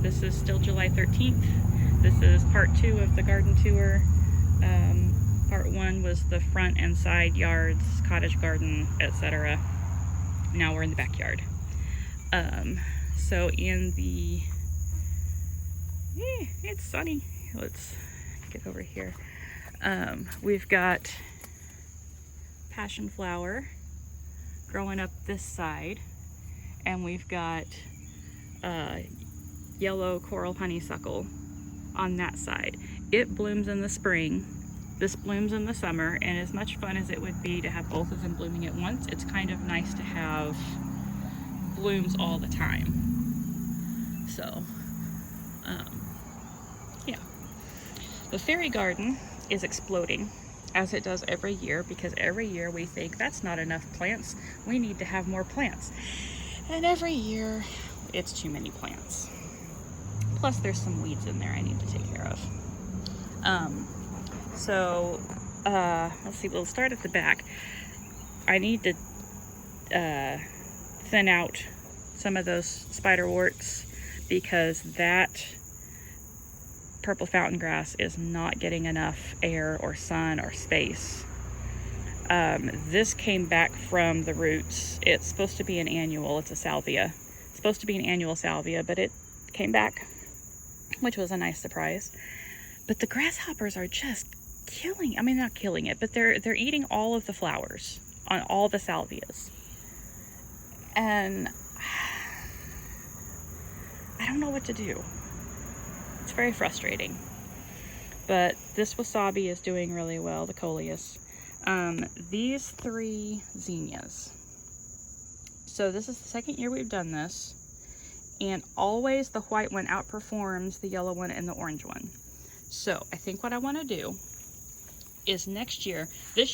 This is still July 13th. This is part 2 of the garden tour. Part 1 was the front and side yards, cottage garden, etc. Now we're in the backyard. So in the... it's sunny. Let's get over here. We've got passion flower growing up this side, and we've got yellow coral honeysuckle on that side. It blooms in the spring. This blooms in the summer, and as much fun as it would be to have both of them blooming at once, it's kind of nice to have blooms all the time. So, yeah. The fairy garden is exploding, as it does every year, because every year we think that's not enough plants, we need to have more plants. And every year it's too many plants. Plus there's some weeds in there I need to take care of. Let's see, we'll start at the back. I need to thin out some of those spiderworts because that purple fountain grass is not getting enough air or sun or space. This came back from the roots. It's supposed to be an annual. It's a salvia. It's supposed to be an annual salvia, but it came back, which was a nice surprise. But the grasshoppers are just killing, I mean, not killing it, but they're eating all of the flowers on all the salvias. And I don't know what to do. It's very frustrating. But this wasabi is doing really well, the coleus. These 3 zinnias. So this is the second year we've done this, and always the white one outperforms the yellow one and the orange one. So I think what I want to do is this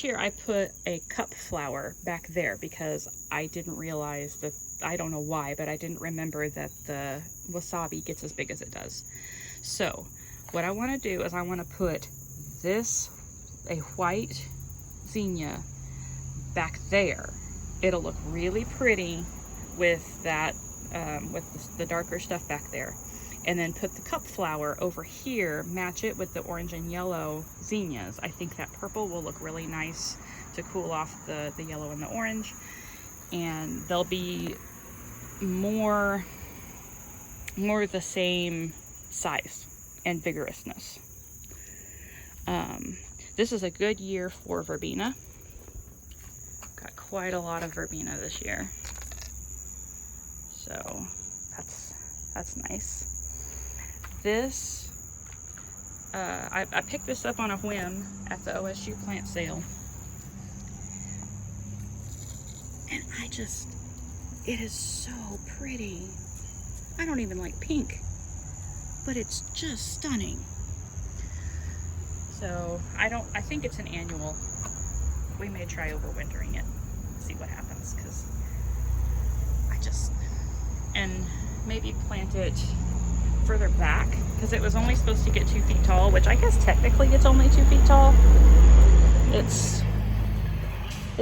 year I put a cup flower back there because I didn't realize that, I don't know why, but I didn't remember that the wasabi gets as big as it does. So what I want to do is I want to put a white zinnia back there. It'll look really pretty with that, with the darker stuff back there. And then put the cup flower over here, match it with the orange and yellow zinnias. I think that purple will look really nice to cool off the yellow and the orange. And they'll be more the same size and vigorousness. This is a good year for verbena. Got quite a lot of verbena this year. So that's nice. This, I picked this up on a whim at the OSU plant sale. And it is so pretty. I don't even like pink, but it's just stunning. So I think it's an annual. We may try overwintering it, see what happens, because and maybe plant it further back, because it was only supposed to get 2 feet tall, which I guess technically it's only 2 feet tall. It's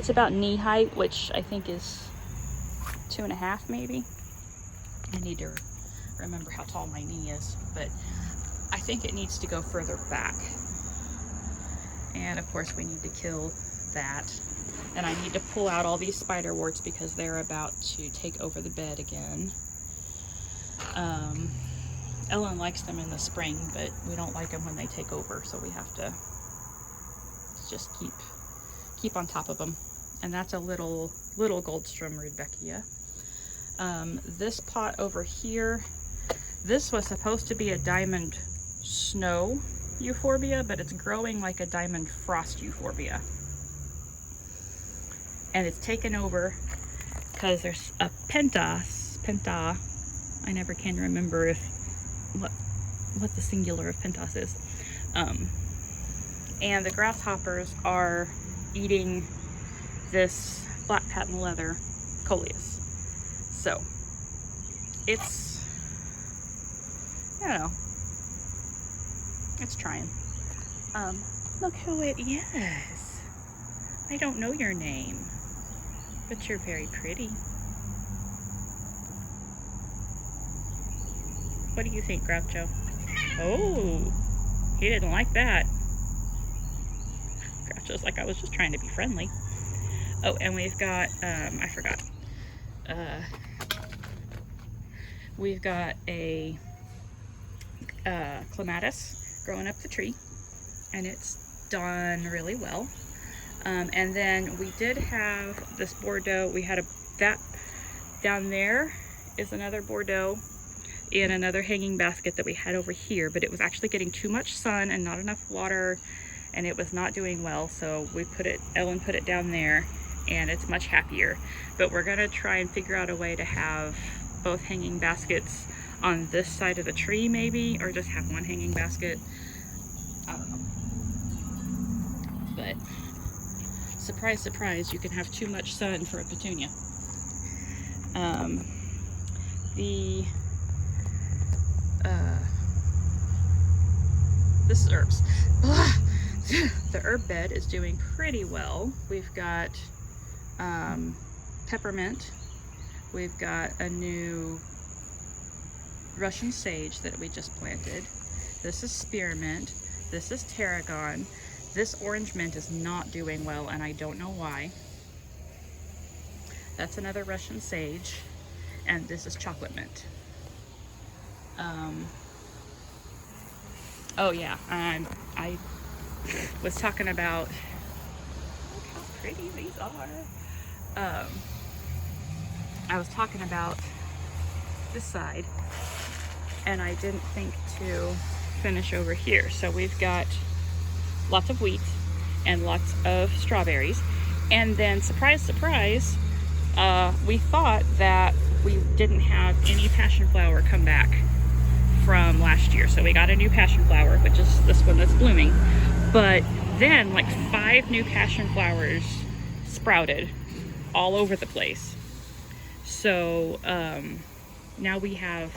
about knee height, which I think is 2.5 maybe. I need to remember how tall my knee is, but I think it needs to go further back. And of course we need to kill that. And I need to pull out all these spiderworts because they're about to take over the bed again. Ellen likes them in the spring, but we don't like them when they take over, so we have to just keep on top of them. And that's a little Goldstrom Rudbeckia. This pot over here, this was supposed to be a diamond snow euphorbia, but it's growing like a diamond frost euphorbia. And it's taken over because there's a penta, I never can remember what the singular of pentas is. And the grasshoppers are eating this black patent leather coleus. So it's, I don't know, it's trying. Look who it is. I don't know your name, but you're very pretty. What do you think, Groucho? Oh, he didn't like that. Groucho's like, I was just trying to be friendly. Oh, and we've got, I forgot. We've got a clematis growing up the tree, and it's done really well. And then we did have this Bordeaux. We had that down there is another Bordeaux in another hanging basket that we had over here, but it was actually getting too much sun and not enough water, and it was not doing well. So we Ellen put it down there, and it's much happier. But we're gonna try and figure out a way to have both hanging baskets on this side of the tree maybe, or just have one hanging basket. I don't know. But surprise, surprise, you can have too much sun for a petunia. This is herbs. The herb bed is doing pretty well. We've got peppermint. We've got a new Russian sage that we just planted. This is spearmint. This is tarragon. This orange mint is not doing well, and I don't know why. That's another Russian sage, and this is chocolate mint. Oh yeah, I was talking about, look how pretty these are. I was talking about this side, and I didn't think to finish over here. So we've got lots of wheat and lots of strawberries, and then surprise, surprise, we thought that we didn't have any passion flower come back from last year. So we got a new passion flower, which is this one that's blooming, but then like 5 new passion flowers sprouted all over the place. So now we have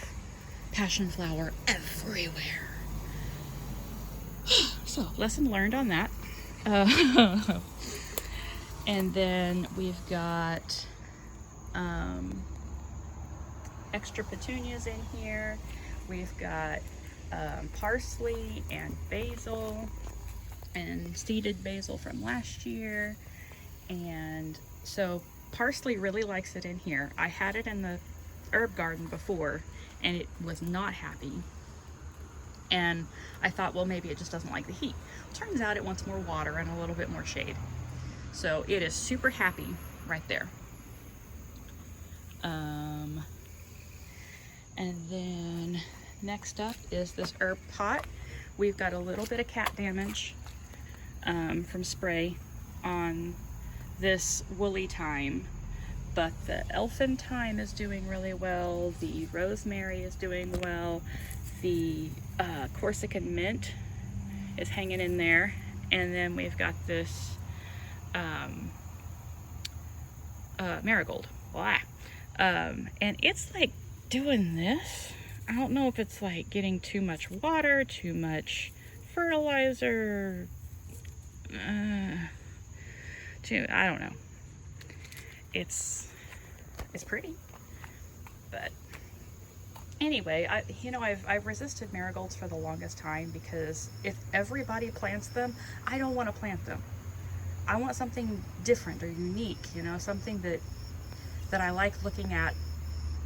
passion flower everywhere. So lesson learned on that. And then we've got extra petunias in here. We've got parsley and basil and seeded basil from last year. And so parsley really likes it in here. I had it in the herb garden before, and it was not happy. And I thought, well, maybe it just doesn't like the heat. Turns out it wants more water and a little bit more shade. So it is super happy right there. And then next up is this herb pot. We've got a little bit of cat damage from spray on this woolly thyme, but the elfin thyme is doing really well. The rosemary is doing well. The Corsican mint is hanging in there. And then we've got this marigold. Blah. And it's like doing this. I don't know if it's like getting too much water, too much fertilizer, I don't know. It's pretty, but anyway, I've resisted marigolds for the longest time, because if everybody plants them, I don't want to plant them. I want something different or unique, something that I like looking at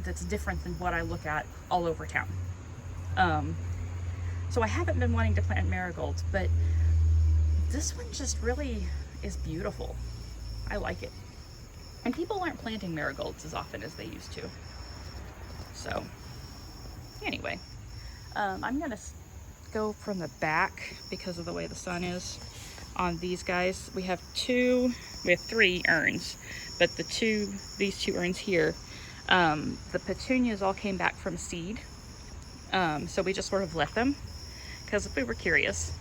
that's different than what I look at all over town. So I haven't been wanting to plant marigolds, but this one just really is beautiful. I like it. And people aren't planting marigolds as often as they used to. So anyway, I'm gonna go from the back because of the way the sun is on these guys. We have 3 urns, but these two urns here, the petunias all came back from seed. So we just sort of let them because we were curious.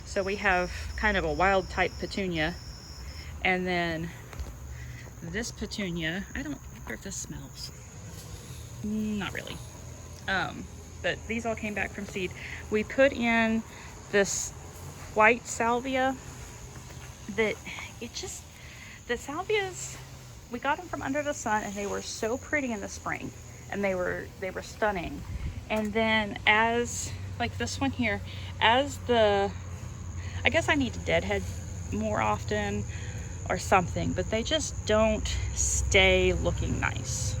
So we have kind of a wild type petunia, and then this petunia, I don't know if this smells. Not really. But these all came back from seed. We put in this white salvia that the salvias, we got them from under the sun, and they were so pretty in the spring, and they were stunning. And then as, like this one here, as the, I guess I need to deadhead more often or something, but they just don't stay looking nice.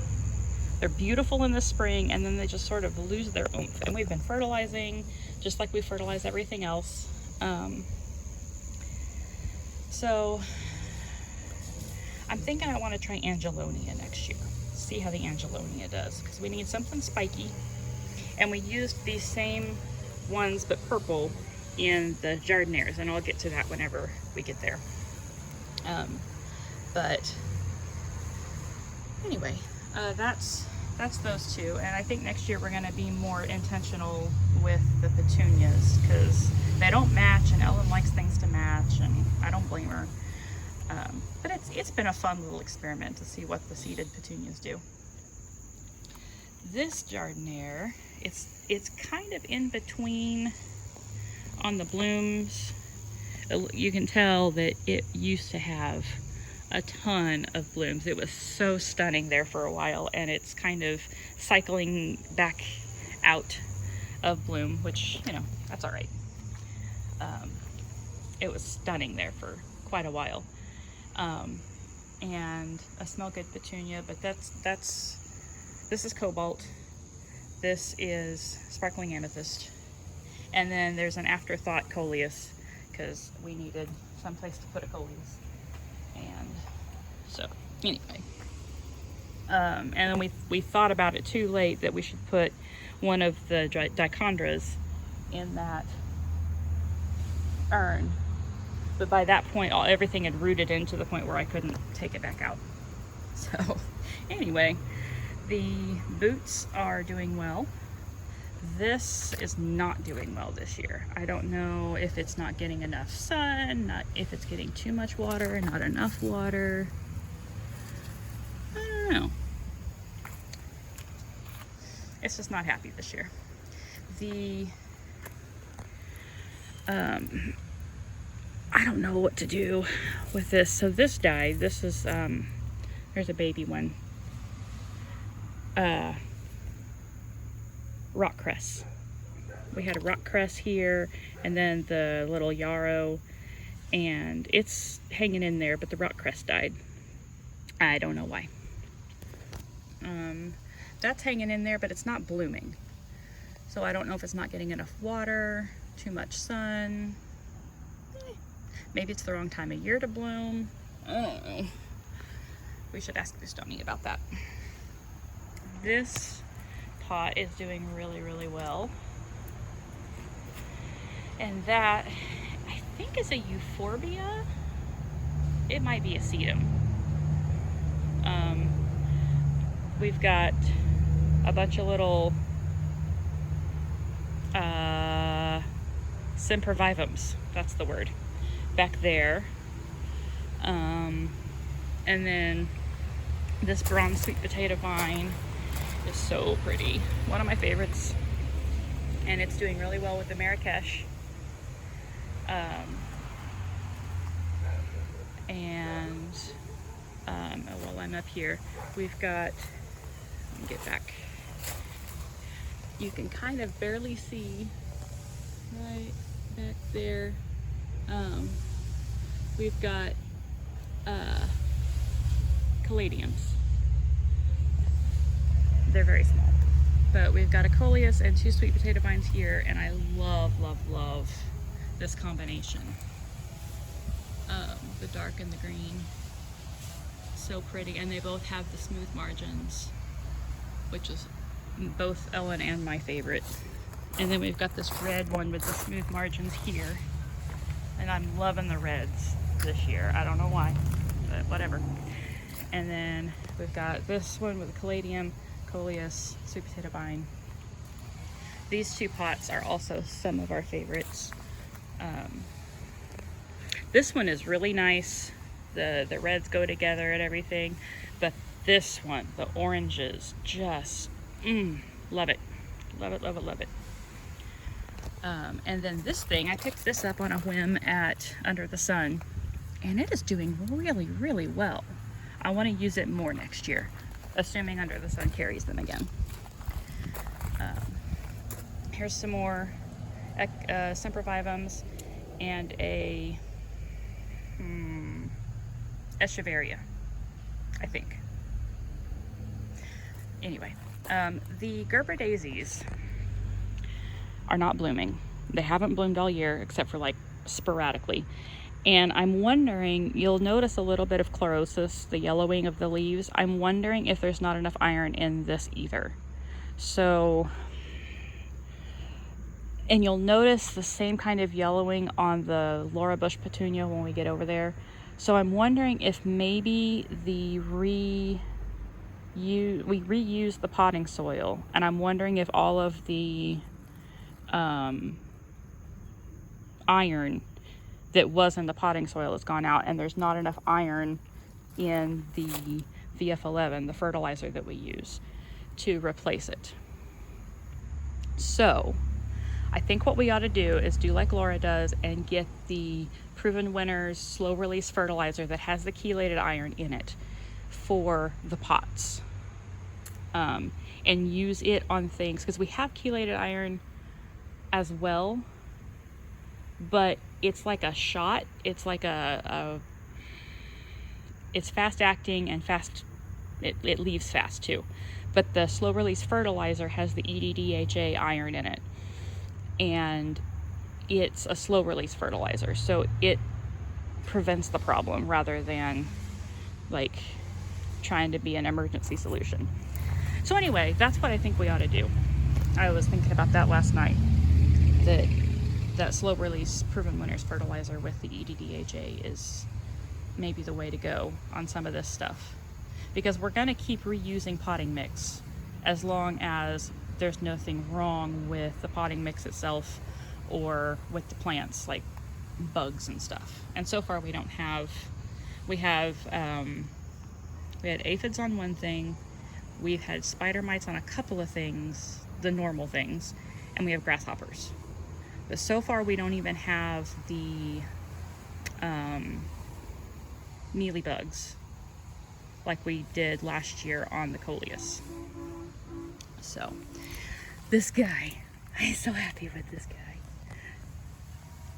They're beautiful in the spring, and then they just sort of lose their oomph. And we've been fertilizing just like we fertilize everything else. So I'm thinking I want to try Angelonia next year. See how the Angelonia does, because we need something spiky. And we used these same ones but purple in the jardinières, and I'll get to that whenever we get there. But anyway, that's those two. And I think next year we're going to be more intentional with the petunias, because they don't match, and Ellen likes things to match, and I don't blame her. But it's been a fun little experiment to see what the seeded petunias do. This jardiniere, it's kind of in between on the blooms. You can tell that it used to have a ton of blooms. It was so stunning there for a while, and it's kind of cycling back out of bloom, which, you know, that's all right. It was stunning there for quite a while. And a Smell Good petunia, but this is Cobalt. This is Sparkling Amethyst. And then there's an afterthought Coleus, because we needed someplace to put a Coleus. And so, anyway. And then we thought about it too late that we should put one of the dichondras in that urn. But by that point, everything had rooted into the point where I couldn't take it back out. So, anyway, the boots are doing well. This is not doing well this year. I don't know if it's not getting enough sun, if it's getting too much water, not enough water. I don't know. It's just not happy this year. I don't know what to do with this. So this died. This is, there's a baby one. Rock cress. We had a rock cress here, and then the little yarrow, and it's hanging in there, but the rock cress died. I don't know why. That's hanging in there, but it's not blooming. So I don't know if it's not getting enough water, too much sun. Maybe it's the wrong time of year to bloom. I don't know. We should ask Bustoni about that. This pot is doing really, really well. And that, I think, is a euphorbia. It might be a sedum. We've got a bunch of little sempervivums, that's the word, back there. And then this bronze sweet potato vine is so pretty. One of my favorites. And it's doing really well with the Marrakesh. While I'm up here, we've got, let me get back. You can kind of barely see right back there. We've got caladiums. They're very small, but we've got a coleus and 2 sweet potato vines here, and I love, love, love this combination. The dark and the green, so pretty, and they both have the smooth margins, which is both Ellen and my favorite. And then we've got this red one with the smooth margins here, and I'm loving the reds this year. I don't know why, but whatever. And then we've got this one with a caladium, coleus, sweet potato vine. These 2 pots are also some of our favorites. This one is really nice. The reds go together and everything, but this one, the oranges, just love it, love it, love it, love it. And then this thing, I picked this up on a whim at Under the Sun, and it is doing really, really well. I want to use it more next year, assuming Under the Sun carries them again. Here's some more sempervivums and a echeveria, I think. Anyway, the Gerber daisies are not blooming. They haven't bloomed all year except for like sporadically. And I'm wondering, you'll notice a little bit of chlorosis, the yellowing of the leaves. I'm wondering if there's not enough iron in this either. So, and you'll notice the same kind of yellowing on the Laura Bush petunia when we get over there. So I'm wondering if maybe we reuse the potting soil, and I'm wondering if all of the iron that was in the potting soil has gone out, and there's not enough iron in the VF11, the fertilizer that we use, to replace it. So I think what we ought to do is do like Laura does and get the Proven Winners slow release fertilizer that has the chelated iron in it for the pots, and use it on things, because we have chelated iron as well, but it's like a shot. It's like it's fast acting and fast, it leaves fast too. But the slow release fertilizer has the EDDHA iron in it, and it's a slow release fertilizer, so it prevents the problem rather than like trying to be an emergency solution. So anyway, that's what I think we ought to do. I was thinking about that last night, that slow release Proven Winners fertilizer with the EDDHA is maybe the way to go on some of this stuff, because we're going to keep reusing potting mix as long as there's nothing wrong with the potting mix itself or with the plants, like bugs and stuff. And so far we don't have, we had aphids on one thing, we've had spider mites on a couple of things, the normal things, and we have grasshoppers. But so far we don't even have the mealy bugs like we did last year on the coleus. So this guy, I'm so happy with this guy.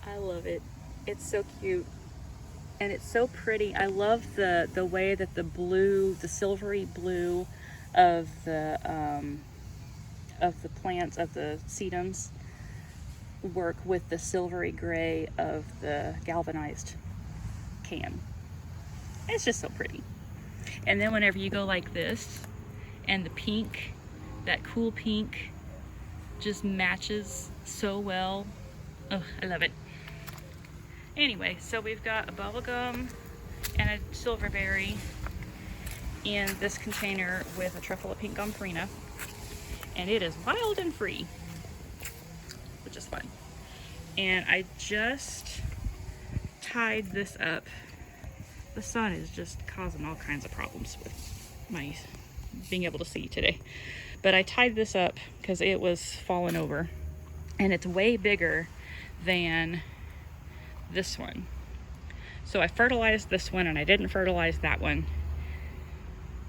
I love it. It's so cute and it's so pretty. I love the way that the blue, the silvery blue of the plants, of the sedums, work with the silvery gray of the galvanized can. It's just so pretty. And then whenever you go like this, and the pink, that cool pink, just matches so well. Oh, I love it. Anyway, so we've got a bubblegum and a silverberry in this container with a truffle of pink gomphrena, and it is wild and free, which is fun. And I just tied this up. The sun is just causing all kinds of problems with my being able to see today. But I tied this up because it was falling over, and it's way bigger than this one. So I fertilized this one and I didn't fertilize that one,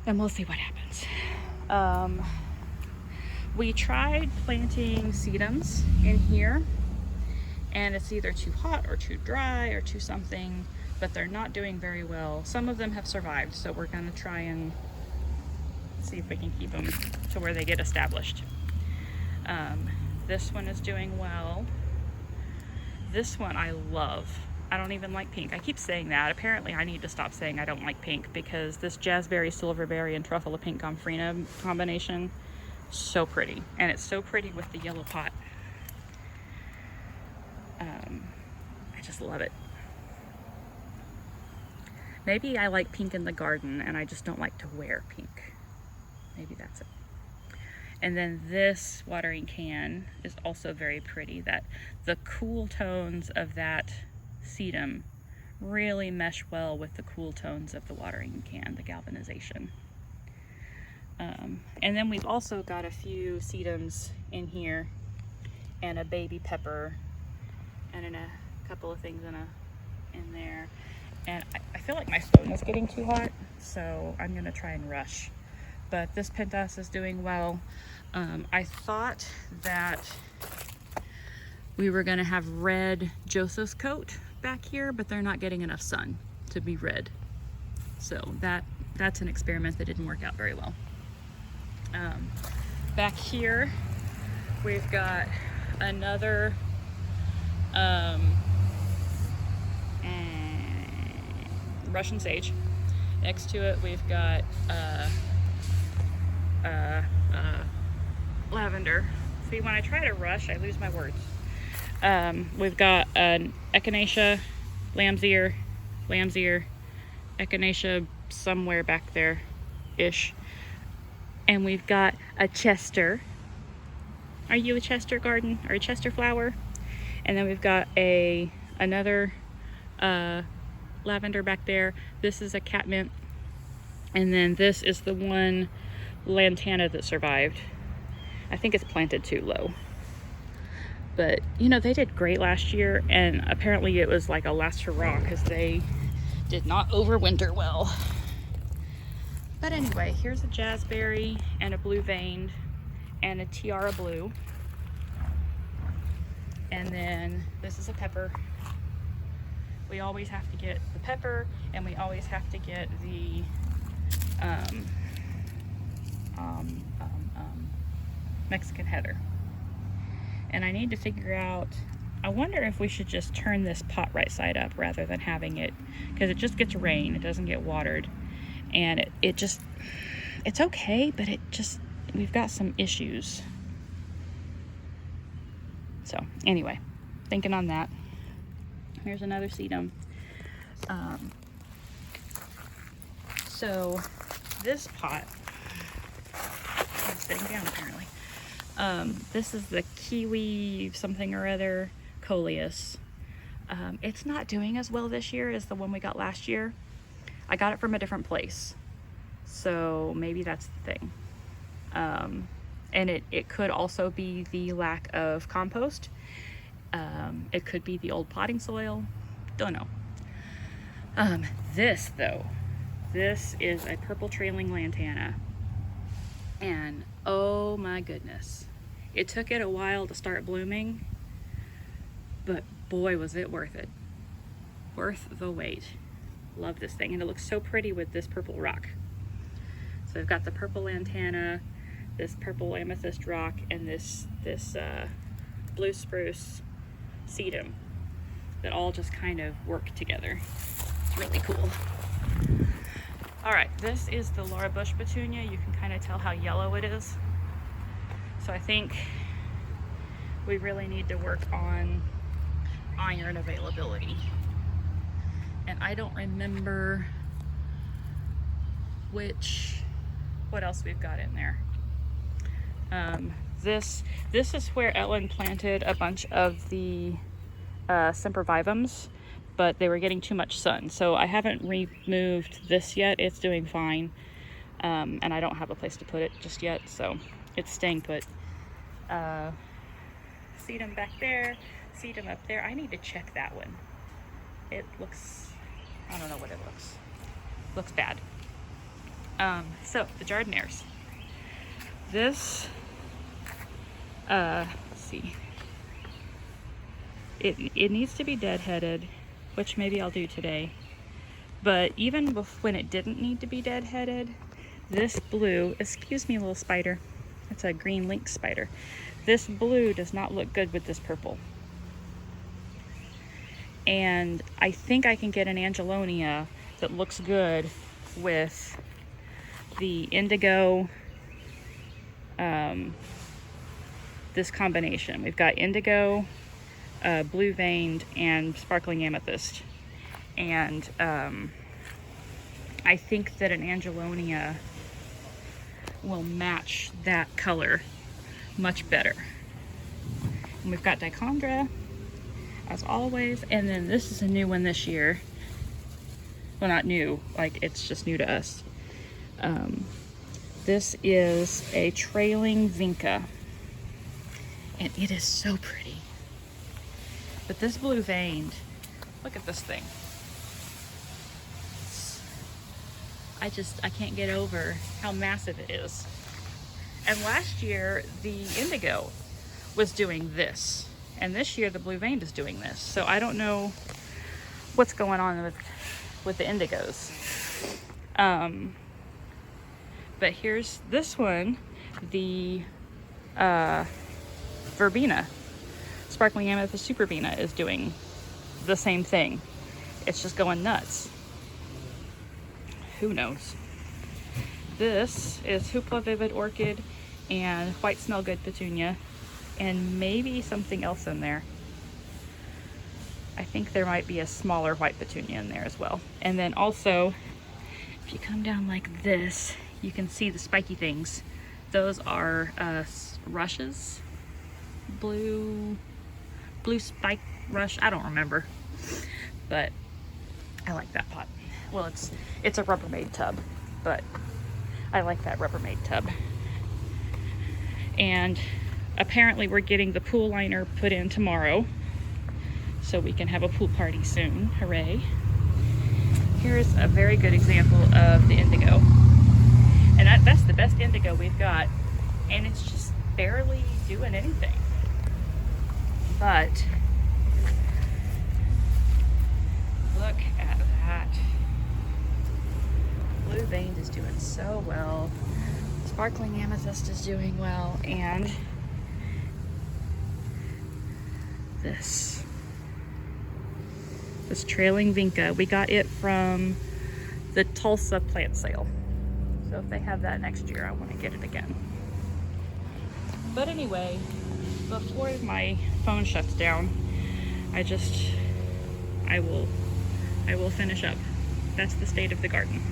and we'll see what happens. We tried planting sedums in here, and it's either too hot or too dry or too something, but they're not doing very well. Some of them have survived, so we're gonna try and see if we can keep them to where they get established. This one is doing well. This one I love. I don't even like pink. I keep saying that. Apparently I need to stop saying I don't like pink, because this jazzberry, silverberry, and truffle of pink gomphrena combination, so pretty. And it's so pretty with the yellow pot. I just love it. Maybe I like pink in the garden and I just don't like to wear pink. Maybe that's it. And then this watering can is also very pretty. That the cool tones of that sedum really mesh well with the cool tones of the watering can, the galvanization. And then we've also got a few sedums in here, and a baby pepper, and a couple of things in there. And I feel like my phone is getting too hot, so I'm gonna try and rush. But this pentas is doing well. I thought that we were gonna have red Joseph's coat back here, but they're not getting enough sun to be red. So that's an experiment that didn't work out very well. Back here, we've got another Russian sage. Next to it, we've got lavender. See, when I try to rush, I lose my words. We've got an echinacea, lamb's ear, echinacea somewhere back there-ish. And we've got a Chester. Are you a Chester garden or a Chester flower? And then we've got another lavender back there. This is a catmint. And then this is the one lantana that survived. I think it's planted too low. But, you know, they did great last year, and apparently it was like a last hurrah because they did not overwinter well. But anyway, here's a jazzberry and a blue veined and a tiara blue. And then this is a pepper. We always have to get the pepper, and we always have to get the Mexican heather. And I need to figure out, I wonder if we should just turn this pot right side up rather than having it, because it just gets rain, it doesn't get watered. And it's okay, but we've got some issues. So anyway, thinking on that. Here's another sedum. So this pot, I'm sitting down apparently. This is the kiwi something or other coleus. It's not doing as well this year as the one we got last year. I got it from a different place, so maybe that's the thing. And it could also be the lack of compost. It could be the old potting soil. Don't know. This though, this is a purple trailing lantana, and oh my goodness, it took it a while to start blooming, but boy was it worth it. Worth the wait. Love this thing, and it looks so pretty with this purple rock. So I've got the purple lantana, this purple amethyst rock, and this blue spruce sedum that all just kind of work together. It's really cool. All right, this is the Laura Bush petunia. You can kind of tell how yellow it is. So I think we really need to work on iron availability. And I don't remember what else we've got in there. This is where Ellen planted a bunch of the sempervivums, but they were getting too much sun. So I haven't removed this yet. It's doing fine. And I don't have a place to put it just yet, so it's staying put. Sedum back there, sedum up there. I need to check that one. It looks, I don't know what it looks. Looks bad. So the jardinières. This, let's see. It needs to be deadheaded, which maybe I'll do today. But even when it didn't need to be deadheaded, this blue, excuse me, little spider. It's a green lynx spider. This blue does not look good with this purple. And I think I can get an Angelonia that looks good with the indigo, this combination. We've got indigo, blue veined, and sparkling amethyst. And I think that an Angelonia will match that color much better. And we've got Dichondra, as always, and then this is a new one this year. Well, not new, like it's just new to us. This is a trailing vinca, and it is so pretty. But this blue veined, look at this thing. I can't get over how massive it is. And last year, the indigo was doing this. And this year, the blue vein is doing this. So I don't know what's going on with the indigos. But here's this one, the verbena, sparkling amethyst superbena, is doing the same thing. It's just going nuts. Who knows? This is Hoopla Vivid Orchid and White Smell Good Petunia, and maybe something else in there. I think there might be a smaller white petunia in there as well. And then also, if you come down like this, you can see the spiky things. Those are rushes, blue spike rush. I don't remember, but I like that pot. Well, it's a Rubbermaid tub, but I like that Rubbermaid tub. And apparently we're getting the pool liner put in tomorrow, so we can have a pool party soon. Hooray. Here's a very good example of the indigo. And that's the best indigo we've got. And it's just barely doing anything. But look at that. Blue vein is doing so well. Sparkling amethyst is doing well. And this trailing vinca, we got it from the Tulsa plant sale. So if they have that next year, I want to get it again. But anyway, before my phone shuts down, I will finish up. That's the state of the garden.